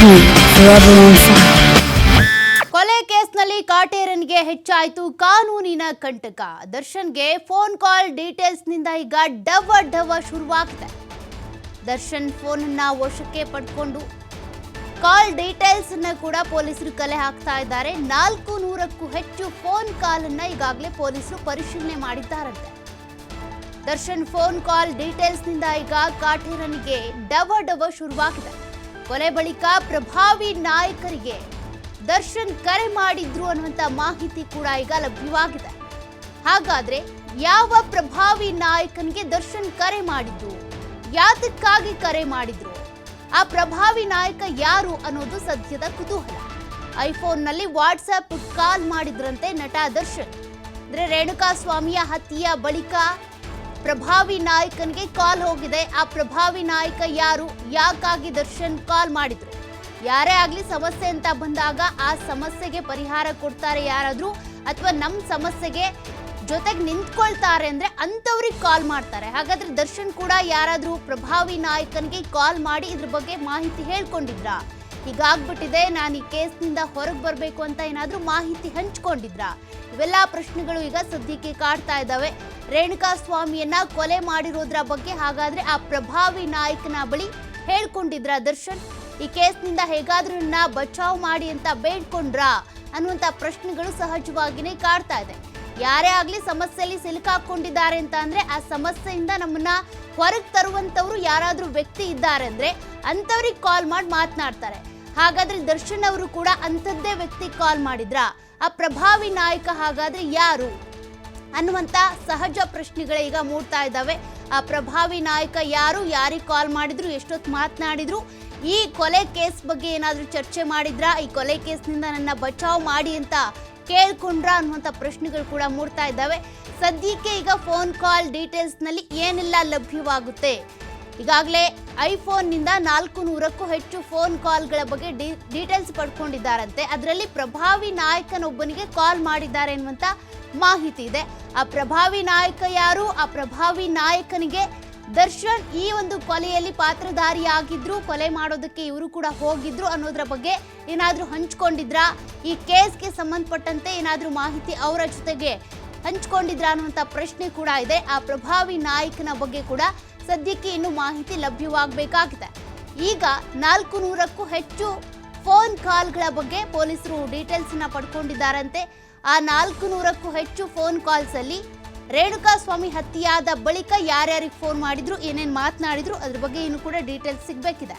forever on fire. ಕೊಲೆ ಕೇಸ್ನಲ್ಲಿ ಕಾಟೇರನ್ಗೆ ಹೆಚ್ಚಾಯಿತು ಕಾನೂನಿನ ಕಂಟಕ. ದರ್ಶನ್ಗೆ ಫೋನ್ ಕಾಲ್ ಡೀಟೇಲ್ಸ್ನಿಂದ ಈಗ ಡವ ಶುರುವಾಗಿದೆ. ದರ್ಶನ್ ಫೋನ್ ಅನ್ನ ವಶಕ್ಕೆ ಪಡ್ಕೊಂಡು ಕಾಲ್ ಡೀಟೇಲ್ಸ್ ಅನ್ನ ಕೂಡ ಪೊಲೀಸರು ಕಲೆ ಹಾಕ್ತಾ ಇದ್ದಾರೆ. 400ಕ್ಕೂ ಹೆಚ್ಚು ಫೋನ್ ಕಾಲ್ ಅನ್ನ ಈಗಾಗಲೇ ಪೊಲೀಸರು ಪರಿಶೀಲನೆ ಮಾಡಿದ್ದಾರಂತೆ. ದರ್ಶನ್ ಫೋನ್ ಕಾಲ್ ಡೀಟೇಲ್ಸ್ ನಿಂದ ಈಗ ಕಾಟೇರನ್ಗೆ ಡವ ಶುರುವಾಗಿದೆ. ಕೊಲೆ ಬಳಿಕ ಪ್ರಭಾವಿ ನಾಯಕರಿಗೆ ದರ್ಶನ್ ಕರೆ ಮಾಡಿದ್ರು ಅನ್ನುವಂತ ಮಾಹಿತಿ ಕೂಡ ಈಗ ಲಭ್ಯವಾಗಿದೆ. ಹಾಗಾದ್ರೆ ಯಾವ ಪ್ರಭಾವಿ ನಾಯಕನಿಗೆ ದರ್ಶನ್ ಕರೆ ಮಾಡಿದ್ರು, ಯಾತಕ್ಕಾಗಿ ಕರೆ ಮಾಡಿದ್ರು, ಆ ಪ್ರಭಾವಿ ನಾಯಕ ಯಾರು ಅನ್ನೋದು ಸದ್ಯದ ಕುತೂಹಲ. ಐಫೋನ್ ನಲ್ಲಿ ವಾಟ್ಸ್ಆಪ್ ಕಾಲ್ ಮಾಡಿದ್ರಂತೆ ನಟ ದರ್ಶನ್. ಅಂದ್ರೆ ರೇಣುಕಾಸ್ವಾಮಿಯ ಹತ್ಯೆಯ ಬಳಿಕ ಪ್ರಭಾವಿ ನಾಯಕನಿಗೆ ಕಾಲ್ ಹೋಗಿದೆ. ಆ ಪ್ರಭಾವಿ ನಾಯಕ ಯಾರು, ಯಾಕಾಗಿ ದರ್ಶನ್ ಕಾಲ್ ಮಾಡಿದ್ರು, ಯಾರೇ ಆಗ್ಲಿ ಸಮಸ್ಯೆ ಅಂತ ಬಂದಾಗ ಆ ಸಮಸ್ಯೆಗೆ ಪರಿಹಾರ ಕೊಡ್ತಾರೆ ಯಾರಾದ್ರೂ, ಅಥವಾ ನಮ್ಮ ಸಮಸ್ಯೆಗೆ ಜೊತೆಗೆ ನಿಂತ್ಕೊಳ್ತಾರೆ ಅಂದ್ರೆ ಅಂತವ್ರಿಗೆ ಕಾಲ್ ಮಾಡ್ತಾರೆ. ಹಾಗಾದ್ರೆ ದರ್ಶನ್ ಕೂಡ ಯಾರಾದ್ರೂ ಪ್ರಭಾವಿ ನಾಯಕನಿಗೆ ಕಾಲ್ ಮಾಡಿ ಇದ್ರ ಬಗ್ಗೆ ಮಾಹಿತಿ ಹೇಳ್ಕೊಂಡಿದ್ರ, ಹೀಗಾಗ್ಬಿಟ್ಟಿದೆ, ನಾನು ಈ ಕೇಸ್ನಿಂದ ಹೊರಗೆ ಬರಬೇಕು ಅಂತ ಏನಾದ್ರೂ ಮಾಹಿತಿ ಹಂಚ್ಕೊಂಡಿದ್ರ? ಇವೆಲ್ಲ ಪ್ರಶ್ನೆಗಳು ಈಗ ಸದ್ಯಕ್ಕೆ ಕಾಡ್ತಾ ಇದ್ದಾವೆ. ರೇಣುಕಾಸ್ವಾಮಿಯನ್ನ ಕೊಲೆ ಮಾಡಿರೋದ್ರ ಬಗ್ಗೆ ಹಾಗಾದ್ರೆ ಆ ಪ್ರಭಾವಿ ನಾಯಕನ ಬಳಿ ಹೇಳ್ಕೊಂಡಿದ್ರ ದರ್ಶನ್? ಈ ಕೇಸ್ನಿಂದ ಹೇಗಾದ್ರೂ ಬಚಾವ್ ಮಾಡಿ ಅಂತ ಬೇಡ್ಕೊಂಡ್ರ ಅನ್ನುವಂತ ಪ್ರಶ್ನೆಗಳು ಸಹಜವಾಗಿನೇ ಕಾಡ್ತಾ ಇದೆ. ಯಾರೇ ಆಗ್ಲಿ ಸಮಸ್ಯೆಯಲ್ಲಿ ಸಿಲುಕಾಕೊಂಡಿದ್ದಾರೆ ಅಂತ ಅಂದ್ರೆ ಆ ಸಮಸ್ಯೆಯಿಂದ ನಮ್ಮನ್ನ ಹೊರಗೆ ತರುವಂತವ್ರು ಯಾರಾದ್ರೂ ವ್ಯಕ್ತಿ ಇದ್ದಾರೆ ಅಂದ್ರೆ ಅಂತವ್ರಿಗೆ ಕಾಲ್ ಮಾಡಿ ಮಾತನಾಡ್ತಾರೆ. ಹಾಗಾದ್ರೆ ದರ್ಶನ್ ಅವರು ಕೂಡ ಅಂಥದ್ದೇ ವ್ಯಕ್ತಿ ಕಾಲ್ ಮಾಡಿದ್ರ? ಆ ಪ್ರಭಾವಿ ನಾಯಕ ಹಾಗಾದ್ರೆ ಯಾರು ಅನ್ನುವಂತ ಸಹಜ ಪ್ರಶ್ನೆಗಳೇ ಈಗ ಮೂಡ್ತಾ ಇದ್ದಾವೆ. ಆ ಪ್ರಭಾವಿ ನಾಯಕ ಯಾರು, ಯಾರಿಗೆ ಕಾಲ್ ಮಾಡಿದ್ರು, ಎಷ್ಟೊತ್ತು ಮಾತನಾಡಿದ್ರು, ಈ ಕೊಲೆ ಕೇಸ್ ಬಗ್ಗೆ ಏನಾದ್ರೂ ಚರ್ಚೆ ಮಾಡಿದ್ರ, ಈ ಕೊಲೆ ಕೇಸ್ನಿಂದ ನನ್ನ ಬಚಾವ್ ಮಾಡಿ ಅಂತ ಕೇಳ್ಕೊಂಡ್ರ ಅನ್ನುವಂಥ ಪ್ರಶ್ನೆಗಳು ಕೂಡ ಮೂಡ್ತಾ ಇದ್ದಾವೆ. ಸದ್ಯಕ್ಕೆ ಈಗ ಫೋನ್ ಕಾಲ್ ಡೀಟೇಲ್ಸ್ ನಲ್ಲಿ ಏನೆಲ್ಲ ಲಭ್ಯವಾಗುತ್ತೆ? ಈಗಾಗಲೇ ಐಫೋನ್ನಿಂದ 400ಕ್ಕೂ ಹೆಚ್ಚು ಫೋನ್ ಕಾಲ್ಗಳ ಬಗ್ಗೆ ಡೀಟೇಲ್ಸ್ ಪಡ್ಕೊಂಡಿದ್ದಾರಂತೆ. ಅದರಲ್ಲಿ ಪ್ರಭಾವಿ ನಾಯಕನೊಬ್ಬನಿಗೆ ಕಾಲ್ ಮಾಡಿದ್ದಾರೆ ಎನ್ನುವಂತ ಮಾಹಿತಿ ಇದೆ. ಆ ಪ್ರಭಾವಿ ನಾಯಕ ಯಾರು, ಆ ಪ್ರಭಾವಿ ನಾಯಕನಿಗೆ ದರ್ಶನ್ ಈ ಒಂದು ಕೊಲೆಯಲ್ಲಿ ಪಾತ್ರಧಾರಿಯಾಗಿದ್ರು, ಕೊಲೆ ಮಾಡೋದಕ್ಕೆ ಇವರು ಕೂಡ ಹೋಗಿದ್ರು ಅನ್ನೋದ್ರ ಬಗ್ಗೆ ಏನಾದ್ರೂ ಹಂಚ್ಕೊಂಡಿದ್ರ? ಈ ಕೇಸ್ಗೆ ಸಂಬಂಧಪಟ್ಟಂತೆ ಏನಾದ್ರೂ ಮಾಹಿತಿ ಅವರ ಜೊತೆಗೆ ಹಂಚ್ಕೊಂಡಿದ್ರ ಅನ್ನುವಂಥ ಪ್ರಶ್ನೆ ಕೂಡ ಇದೆ. ಆ ಪ್ರಭಾವಿ ನಾಯಕನ ಬಗ್ಗೆ ಕೂಡ ಸದ್ಯಕ್ಕೆ ಇನ್ನು ಮಾಹಿತಿ ಲಭ್ಯವಾಗಬೇಕಾಗಿದೆ. ಈಗ 400ಕ್ಕೂ ಹೆಚ್ಚು ಫೋನ್ ಕಾಲ್ಗಳ ಬಗ್ಗೆ ಪೊಲೀಸರು ಡೀಟೇಲ್ಸ್ ನ ಪಡ್ಕೊಂಡಿದ್ದಾರಂತೆ. ಆ 400ಕ್ಕೂ ಹೆಚ್ಚು ಫೋನ್ ಕಾಲ್ಸ್ ಅಲ್ಲಿ ರೇಣುಕಾಸ್ವಾಮಿ ಹತ್ಯೆಯಾದ ಬಳಿಕ ಯಾರ್ಯಾರಿಗೆ ಫೋನ್ ಮಾಡಿದ್ರು, ಏನೇನು ಮಾತನಾಡಿದ್ರು, ಅದ್ರ ಬಗ್ಗೆ ಇನ್ನು ಕೂಡ ಡೀಟೇಲ್ಸ್ ಸಿಗಬೇಕಿದೆ.